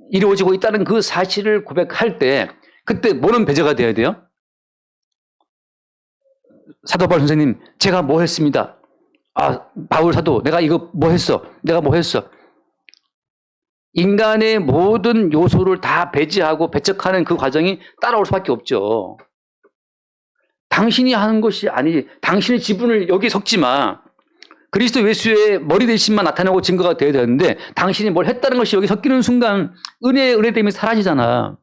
이루어지고 있다는 그 사실을 고백할 때 그때 뭐는 배제가 돼야 돼요? 사도 바울 선생님 제가 뭐 했습니다. 아 바울 사도 내가 이거 뭐 했어. 내가 뭐 했어. 인간의 모든 요소를 다 배제하고 배척하는 그 과정이 따라올 수밖에 없죠. 당신이 하는 것이 아니지. 당신의 지분을 여기 섞지 마. 그리스도 예수의 머리 대신만 나타나고 증거가 되어야 되는데 당신이 뭘 했다는 것이 여기 섞이는 순간 은혜됨이 사라지잖아.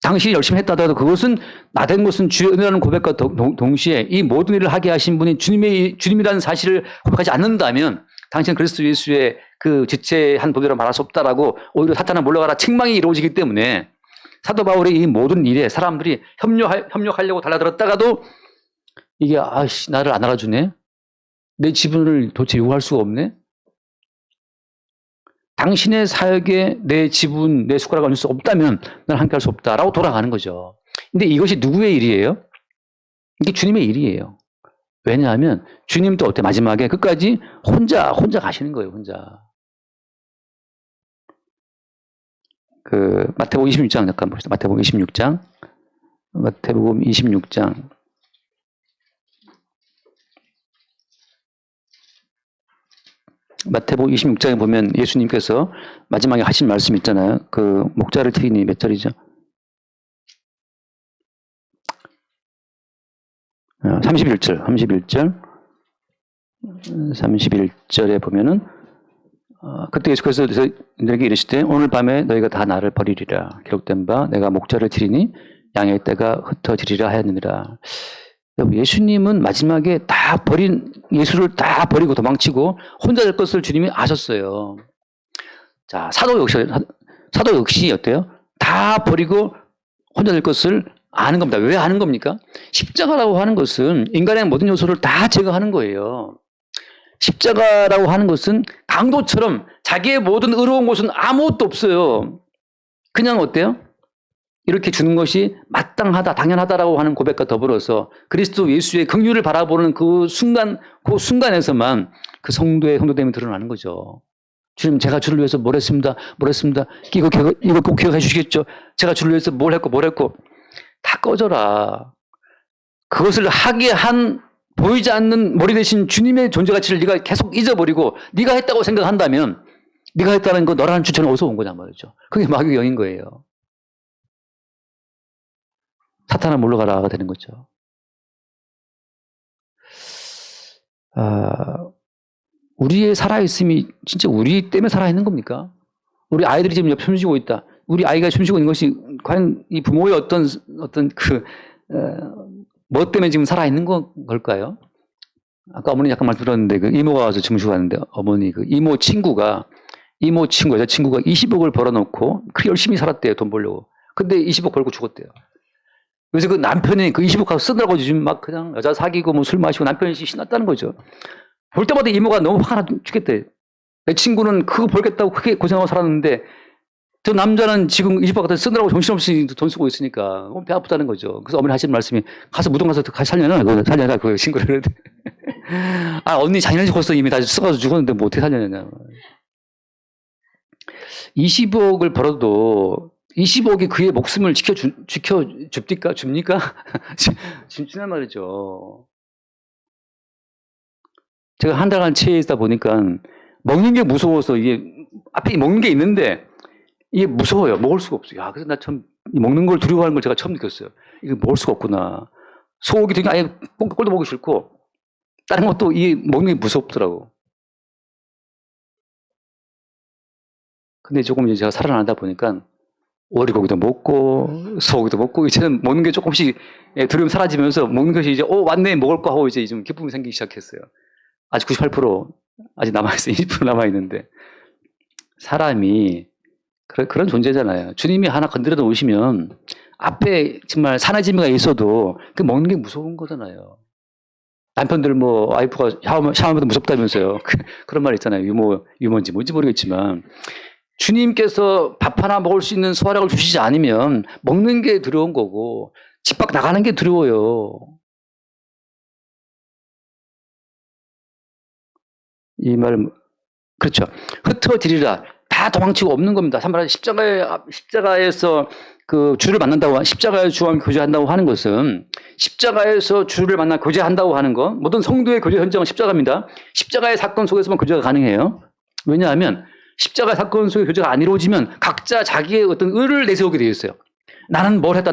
당신이 열심히 했다 하더라도 그것은 나된 것은 주의 은혜라는 고백과 동시에 이 모든 일을 하게 하신 분이 주님이라는 사실을 고백하지 않는다면 당신은 그리스도 예수의 그 지체의 한 부분이라고 말할 수 없다라고 오히려 사탄아 물러가라 책망이 이루어지기 때문에 사도 바울의 이 모든 일에 사람들이 협력하려고 달라들었다가도 이게 나를 안 알아주네. 내 지분을 도대체 요구할 수가 없네. 당신의 사역에 내 지분, 내 숟가락을 얹을 수 없다면 나는 함께할 수 없다라고 돌아가는 거죠. 근데 이것이 누구의 일이에요? 이게 주님의 일이에요. 왜냐하면 주님도 어때 마지막에 끝까지 혼자 가시는 거예요. 혼자. 마태복음 26장 잠깐 봅시다. 마태복음 26장. 마태복음 26장. 마태복음 26장에 보면 예수님께서 마지막에 하신 말씀 있잖아요. 그 목자를 트이니 몇 절이죠? 31절에 보면은 그때 예수께서 너희에게 이르시되 오늘 밤에 너희가 다 나를 버리리라. 기록된 바 내가 목자를 드리니 양의 떼가 흩어지리라 하였느니라. 예수님은 마지막에 예수를 다 버리고 도망치고 혼자 될 것을 주님이 아셨어요. 자, 사도 역시 어때요? 다 버리고 혼자 될 것을 아는 겁니다. 왜 아는 겁니까? 십자가라고 하는 것은 인간의 모든 요소를 다 제거하는 거예요. 십자가라고 하는 것은 강도처럼 자기의 모든 의로운 곳은 아무것도 없어요. 그냥 어때요? 이렇게 주는 것이 마땅하다, 당연하다라고 하는 고백과 더불어서 그리스도 예수의 긍휼을 바라보는 그 순간에서만 그 성도됨이 드러나는 거죠. 주님, 제가 주를 위해서 뭘 했습니다. 이거 꼭 기억해 주시겠죠? 제가 주를 위해서 뭘 했고. 다 꺼져라. 그것을 하게 한 보이지 않는 머리 대신 주님의 존재 가치를 네가 계속 잊어버리고 네가 했다고 생각한다면 네가 했다는 거 너라는 주체는 어디서 온 거냐 말이죠. 그게 마귀의 영인 거예요. 사탄아 물러가라가 되는 거죠. 우리의 살아있음이 진짜 우리 때문에 살아있는 겁니까? 우리 아이들이 지금 옆에 숨쉬고 있다. 우리 아이가 숨쉬고 있는 것이 과연 이 부모의 어떤 뭐 때문에 지금 살아있는 걸까요? 아까 어머니 약간 말씀 들었는데 그 이모가 와서 주무시고 갔는데 어머니 그 이모 여자친구가 20억을 벌어놓고 그렇게 열심히 살았대요. 돈 벌려고. 근데 20억 벌고 죽었대요. 그래서 그 남편이 그 20억 가서 쓰느라고 지금 막 그냥 여자 사귀고 뭐 술 마시고 남편이 신났다는 거죠. 볼 때마다 이모가 너무 화가 나 죽겠대. 내 친구는 그거 벌겠다고 크게 고생하고 살았는데 저 남자는 지금 20억 갖다 쓰느라고 정신없이 돈 쓰고 있으니까 배 아프다는 거죠. 그래서 어머니 하시는 말씀이 가서 무덤 가서 같이 살려나? 그거 신고를 했는데. 언니 자녀는 벌써 이미 다 써가지고 죽었는데 뭐 어떻게 살려냐. 20억을 벌어도 20억이 그의 목숨을 줍니까? 줍지는 말이죠. 제가 한 달간 체에 있다 보니까 먹는 게 무서워서 이게 앞에 먹는 게 있는데 이게 무서워요. 먹을 수가 없어요. 그래서 나 참 먹는 걸 두려워하는 걸 제가 처음 느꼈어요. 이거 먹을 수가 없구나. 소고기 되게 아예 꼴도 먹기 싫고 다른 것도 이 먹는 게 무섭더라고. 근데 조금 이제 제가 살아나다 보니까 오리고기도 먹고 소고기도 먹고 이제는 먹는 게 조금씩 두려움 사라지면서 먹는 것이 이제 왔네 먹을 거 하고 이제 좀 기쁨이 생기기 시작했어요. 아직 98% 아직 남아있어요. 20% 남아있는데 사람이 그런 존재잖아요. 주님이 하나 건드려 놓으시면 앞에 정말 산해지미가 있어도 그 먹는 게 무서운 거잖아요. 남편들 뭐 와이프가 샤워하면 무섭다면서요. 그런 말 있잖아요. 유머인지 뭔지 모르겠지만 주님께서 밥 하나 먹을 수 있는 소화력을 주시지 않으면 먹는 게 두려운 거고 집 밖 나가는 게 두려워요. 이 말 그렇죠. 흩어지리라. 다 도망치고 없는 겁니다. 십자가에서 그 주를 만난다고 십자가의 주와 교제한다고 하는 것은 십자가에서 주를 만나 교제한다고 하는 것 모든 성도의 교제 현장은 십자가입니다. 십자가의 사건 속에서만 교제가 가능해요. 왜냐하면 십자가 사건 속의 교제가 안 이루어지면 각자 자기의 어떤 의를 내세우게 되어 있어요. 나는 뭘 했다.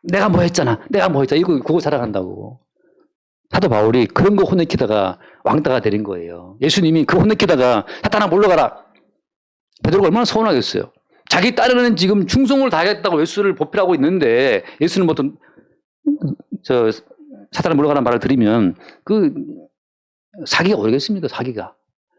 내가 뭐 했잖아. 이거 그거 자랑한다고. 사도 바울이 그런 거 혼내키다가 왕따가 되는 거예요. 예수님이 그 혼내키다가 사탄아 물러가라. 베드로가 얼마나 서운하겠어요. 자기 딸은 지금 충성을 다하겠다고 예수를 보필하고 있는데 예수는 뭐 어떤 사탄아 물러가라는 말을 들으면 그 사기가 오르겠습니까? 사기가.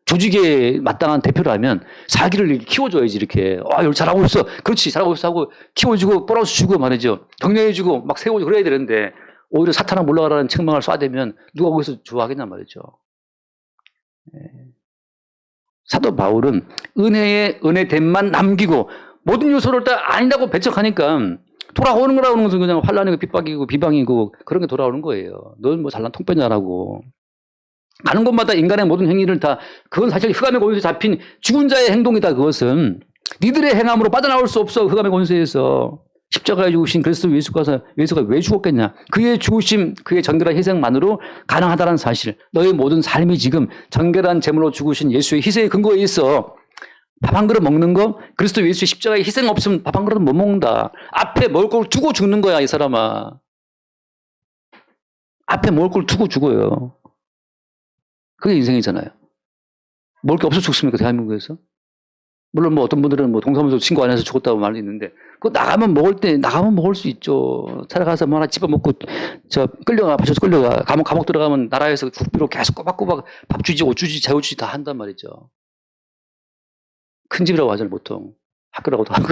조직에 마땅한 대표라면 사기를 키워줘야지 이렇게 이거 잘하고 있어. 그렇지 잘하고 있어 하고 키워주고 보너스 주고 말이죠. 격려해주고 막 세워주고 그래야 되는데 오히려 사탄아 물러가라는 책망을 쏴대면 누가 거기서 좋아하겠냐 말이죠. 사도 바울은 은혜됨만 남기고 모든 요소를 다 아니라고 배척하니까 돌아오는 거라는 것은 그냥 환란이고 핍박이고 비방이고 그런 게 돌아오는 거예요. 넌 뭐 잘난 통배냐라고. 가는 곳마다 인간의 모든 행위를 다 그건 사실 흑암의 권세에 잡힌 죽은 자의 행동이다. 그것은 니들의 행함으로 빠져나올 수 없어. 흑암의 권세에서. 십자가에 죽으신 그리스도 예수가 왜 죽었겠냐? 그의 죽으심, 그의 정결한 희생만으로 가능하다는 사실. 너의 모든 삶이 지금 정결한 제물로 죽으신 예수의 희생의 근거에 있어. 밥 한 그릇 먹는 거, 그리스도 예수의 십자가의 희생 없으면 밥 한 그릇 못 먹는다. 앞에 먹을 걸 두고 죽는 거야, 이 사람아. 앞에 먹을 걸 두고 죽어요. 그게 인생이잖아요. 먹을 게 없어 죽습니까, 대한민국에서? 물론 뭐 어떤 분들은 뭐 동사무소 신고 안 해서 죽었다고 말도 있는데, 그거 나가면 먹을 수 있죠. 살아가서 뭐 하나 집어먹고, 파셔서 끌려가. 감옥 들어가면 나라에서 국비로 계속 꼬박꼬박 밥 주지, 옷 주지, 재워 주지 다 한단 말이죠. 큰 집이라고 하잖아요, 보통. 학교라고도 하고.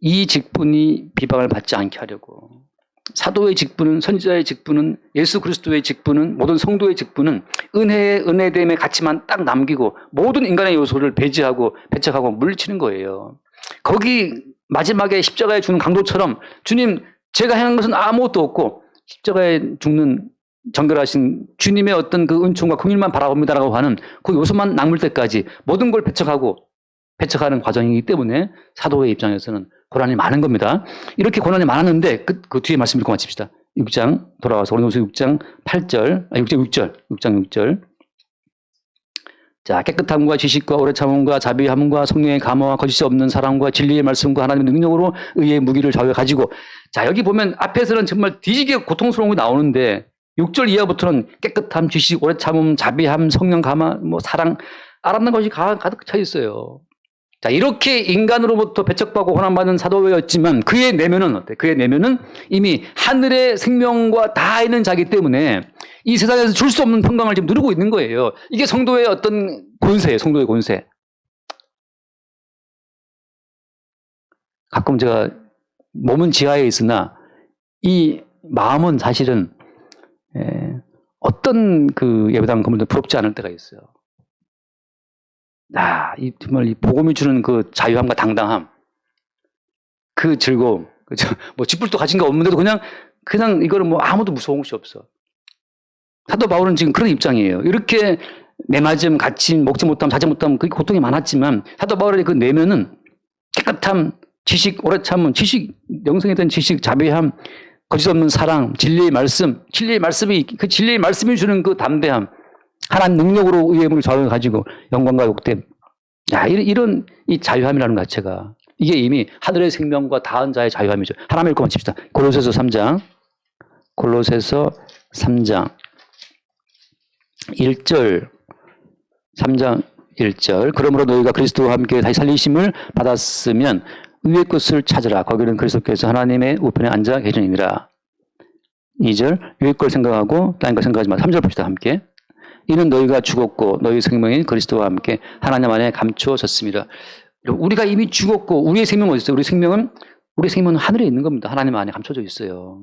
이 직분이 비방을 받지 않게 하려고. 사도의 직분은, 선지자의 직분은, 예수 그리스도의 직분은, 모든 성도의 직분은 은혜됨의 가치만 딱 남기고 모든 인간의 요소를 배제하고 물리치는 거예요. 거기 마지막에 십자가에 죽는 강도처럼 주님, 제가 행한 것은 아무것도 없고 십자가에 죽는 정결하신 주님의 어떤 그 은총과 긍휼만 바라봅니다라고 하는 그 요소만 남을 때까지 모든 걸 배척하는 과정이기 때문에 사도의 입장에서는 고난이 많은 겁니다. 이렇게 고난이 많았는데 그 뒤에 말씀 읽고 마칩시다. 6장 돌아와서 고린도서 6장 6절. 자, 깨끗함과 지식과 오래 참음과 자비함과 성령의 감화와 거짓이 없는 사랑과 진리의 말씀과 하나님의 능력으로 의의 무기를 좌우에 가지고. 자, 여기 보면 앞에서는 정말 뒤지게 고통스러운 게 나오는데 6절 이하부터는 깨끗함, 지식, 오래 참음, 자비함, 성령 감화, 뭐 사랑, 알았는 것이 가득 차 있어요. 자, 이렇게 인간으로부터 배척받고 고난받는 사도였지만 그의 내면은 어때? 그의 내면은 이미 하늘의 생명과 다 있는 자기 때문에 이 세상에서 줄 수 없는 평강을 지금 누리고 있는 거예요. 이게 성도의 어떤 권세예요, 성도의 권세. 가끔 제가 몸은 지하에 있으나 이 마음은 사실은 어떤 그 예배당 건물도 부럽지 않을 때가 있어요. 정말 이 복음이 주는 그 자유함과 당당함, 그 즐거움, 그죠? 뭐 쥐뿔도 가진 거 없는데도 그냥 이거는 뭐 아무도 무서운 것이 없어. 사도 바울은 지금 그런 입장이에요. 이렇게 내맞음, 갇힘, 먹지 못함, 자지 못함, 그 고통이 많았지만 사도 바울의 그 내면은 깨끗함, 지식, 오래 참음, 영성에 대한 지식, 자비함, 거짓 없는 사랑, 진리의 말씀이 주는 그 담대함, 하나님 능력으로 의의 힘을 좌우에 가지고 영광과 욕됨. 이런 이 자유함이라는 것 자체가 이게 이미 하늘의 생명과 다한 자의 자유함이죠. 하나만 읽고 마칩시다. 골로새서 3장 1절 3장 1절 그러므로 너희가 그리스도와 함께 다시 살리심을 받았으면 위의 것을 찾으라. 거기는 그리스도께서 하나님의 우편에 앉아 계시니라. 2절 위의 걸 생각하고 다른 걸 생각하지 마. 3절 봅시다. 함께. 이는 너희가 죽었고 너희 생명이 그리스도와 함께 하나님 안에 감추어졌습니다. 우리가 이미 죽었고 우리의 생명은 어디 있어요? 우리 생명은 하늘에 있는 겁니다. 하나님 안에 감춰져 있어요.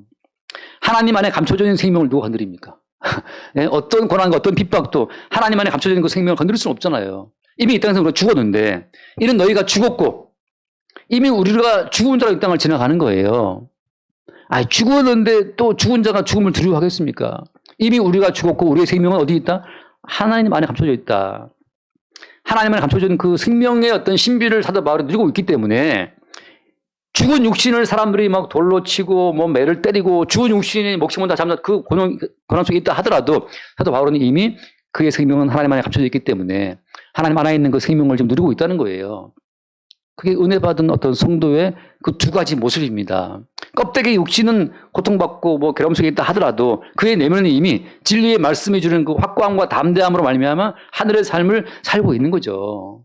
하나님 안에 감춰져 있는 생명을 누가 건드립니까? 어떤 고난과 어떤 핍박도 하나님 안에 감춰져 있는 그 생명을 건드릴 수는 없잖아요. 이미 이 땅에서 우리가 죽었는데 이는 너희가 죽었고 이미 우리가 죽은 자로 이 땅을 지나가는 거예요. 죽었는데 또 죽은 자가 죽음을 두려워하겠습니까? 이미 우리가 죽었고 우리의 생명은 어디 있다? 하나님 안에 감춰져 있다. 하나님 안에 감춰져 있는 그 생명의 어떤 신비를 사도 바울이 누리고 있기 때문에 죽은 육신을 사람들이 막 돌로 치고 뭐 매를 때리고 죽은 육신이 목숨을 다 잡는 그 고난 속에 있다 하더라도 사도 바울은 이미 그의 생명은 하나님 안에 감춰져 있기 때문에 하나님 안에 있는 그 생명을 지금 누리고 있다는 거예요. 그게 은혜 받은 어떤 성도의 그 두 가지 모습입니다. 껍데기 육신은 고통받고 뭐 괴로움 속에 있다 하더라도 그의 내면은 이미 진리의 말씀이 주는 그 확고함과 담대함으로 말미암아 하늘의 삶을 살고 있는 거죠.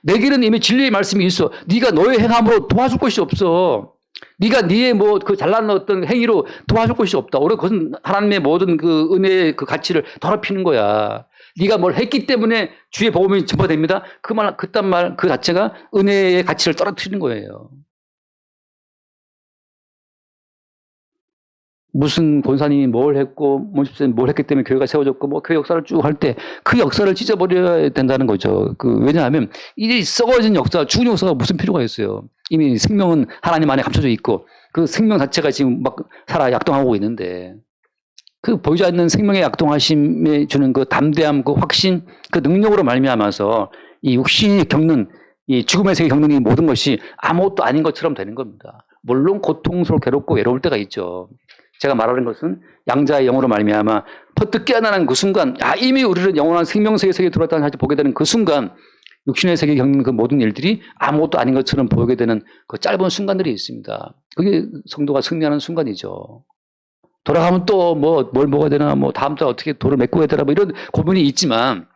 내 길은 이미 진리의 말씀이 있어. 네가 너의 행함으로 도와줄 것이 없어. 네가 네의 뭐 그 잘난 어떤 행위로 도와줄 것이 없다. 오히려 그것은 하나님의 모든 그 은혜의 그 가치를 더럽히는 거야. 네가 뭘 했기 때문에 주의 복음이 전파됩니다. 그딴 말 그 자체가 은혜의 가치를 떨어뜨리는 거예요. 무슨 권사님이 뭘 했고 문집사님이 뭘 했기 때문에 교회가 세워졌고 뭐 교회 역사를 쭉 할 때 그 역사를 찢어버려야 된다는 거죠. 왜냐하면 이 썩어진 역사, 죽은 역사가 무슨 필요가 있어요. 이미 생명은 하나님 안에 감춰져 있고 그 생명 자체가 지금 막 살아 약동하고 있는데 그 보이지 않는 생명의 약동하심에 주는 그 담대함, 그 확신, 그 능력으로 말미암아서 이 육신이 겪는 이 죽음의 세계 겪는 이 모든 것이 아무것도 아닌 것처럼 되는 겁니다. 물론 고통스럽고 괴롭고 외로울 때가 있죠. 제가 말하는 것은 양자의 영으로 말미암아 퍼뜩 깨어나는 그 순간, 이미 우리는 영원한 생명세계 세계에 들어왔다는 사실을 보게 되는 그 순간, 육신의 세계에 겪는 그 모든 일들이 아무것도 아닌 것처럼 보이게 되는 그 짧은 순간들이 있습니다. 그게 성도가 승리하는 순간이죠. 돌아가면 또 뭘 먹어야 되나, 다음 달 어떻게 돌을 메꿔야 되나, 이런 고민이 있지만,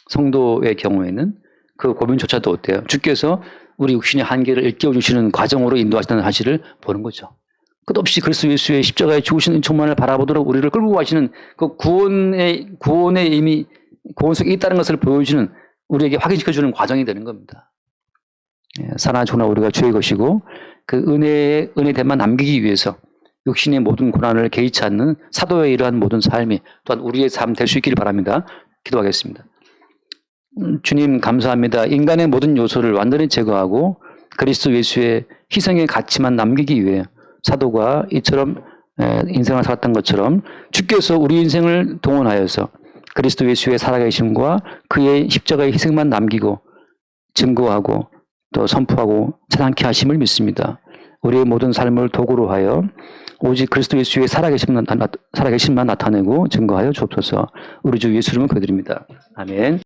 성도의 경우에는 그 고민조차도 어때요? 주께서 우리 육신의 한계를 일깨워 주시는 과정으로 인도하시다는 사실을 보는 거죠. 끝없이 그리스도 예수의 십자가에 죽으시는 은총만을 바라보도록 우리를 끌고 가시는 그 구원의 이미 구원 속에 있다는 것을 보여주는, 우리에게 확인시켜주는 과정이 되는 겁니다. 사나 조나 우리가 주의 것이고 그 은혜의 대만 남기기 위해서 육신의 모든 고난을 개의치 않는 사도의 이러한 모든 삶이 또한 우리의 삶 될 수 있기를 바랍니다. 기도하겠습니다. 주님 감사합니다. 인간의 모든 요소를 완전히 제거하고 그리스도 예수의 희생의 가치만 남기기 위해 사도가 이처럼 인생을 살았던 것처럼 주께서 우리 인생을 동원하여서 그리스도 예수의 살아계심과 그의 십자가의 희생만 남기고 증거하고 또 선포하고 찬양케 하심을 믿습니다. 우리의 모든 삶을 도구로 하여 오직 그리스도 예수의 살아계심만 나타내고 증거하여 주옵소서. 우리 주 예수 이름으로 기도드립니다. 아멘.